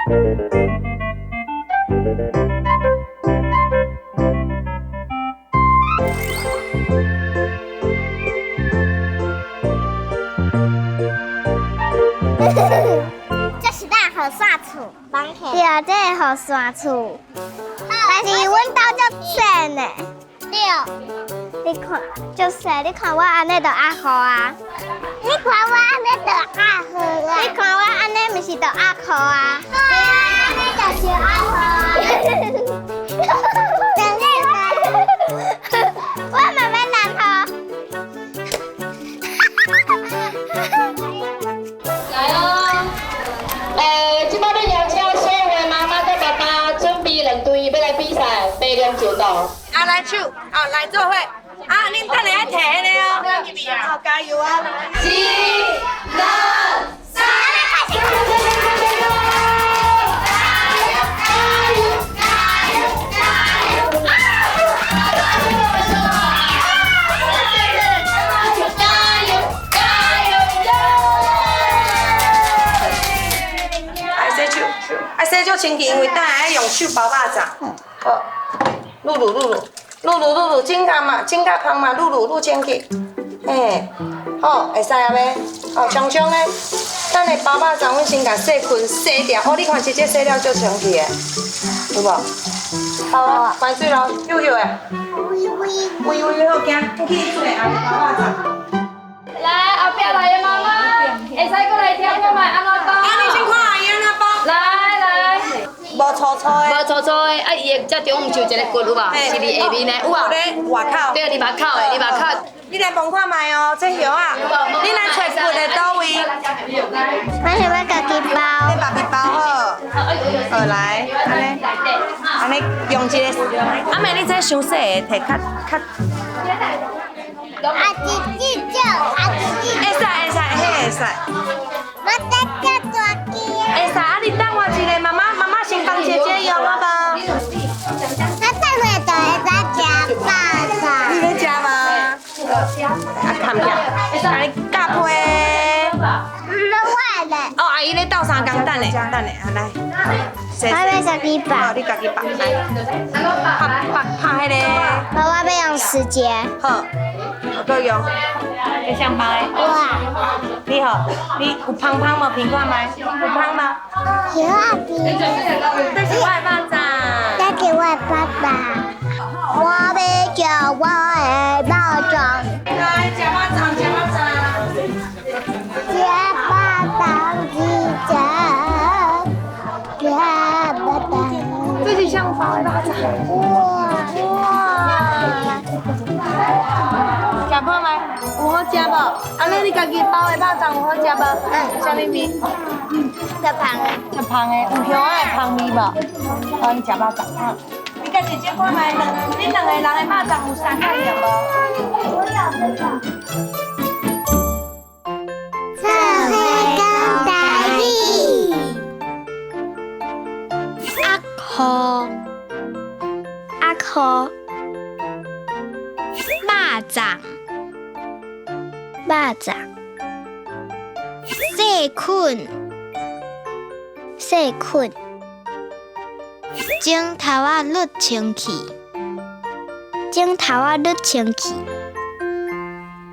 这是咱雨伞厝，对啊，这个雨伞厝，但是阮兜足细呢。对，你看，足细，你看我安尼就还好啊。你看我安尼就还好啊。你看我安尼，毋是就还好啊。对啊，安尼就是还好啊。我慢慢拿头。来哦，即摆要邀请所有的妈妈跟爸爸准备两队要来比赛，白龙节道。啊，来手，来做伙。啊，恁等下爱摕迄个哦。好，加油啊！1、2、3，开始！爱洗手清气，因为等下爱用手包肉粽。好，露，真干嘛？真甲香嘛，露清气。嘿，好，会使啊呗。哦，香香的，等下包肉粽，阮先甲洗困洗掉。哦，你看姐姐洗了足清气的，有无？好啊，关水咯，悠悠的。喂，好，行，去做后包肉粽。来，后壁来的妈妈，会使过来听我们安怎包？啊，你先看阿姨安怎包。来。无粗粗的，无粗粗的，啊，伊的这中毋就一个骨有无？是伫下面的有无？咧外口。对，伫门口的，伫门口。你来摸看卖哦，这叶啊，你来找骨的倒位？我想要家己包。你家己包好。好来，安尼用一个。阿妹，你这伤细的，摕较。啊，姐姐，啊姐姐。会使，迄会使。我在这大鸡。会使，啊，你等我一个，妈妈先帮姐姐用好无？我等下就会使吃饭啦。你要吃吗？啊，看片，啊，你夹皮。我的。哦，阿姨咧斗三工，等下，来。我要家己包。好，你家己包来。拍迄个。我要用时间。好，我够用。你想包的？哇。你好，你有胖无？评看麦？有胖吗？有啊，比。这是外包长。再给我爸爸。我要叫我的包装。来，吃包长。吃包长几只？吃包长。这是像包的包长。哇。吃饱吗？有好食无？安尼你家己包的肉粽有好食无？啥物味？较胖的。较香的，有香的香味无？好，你吃肉粽哈。你家姐姐看卖恁两个人的肉粽有三块样无？社会高大意。阿可。肉粽。细菌。镜头仔愈清气。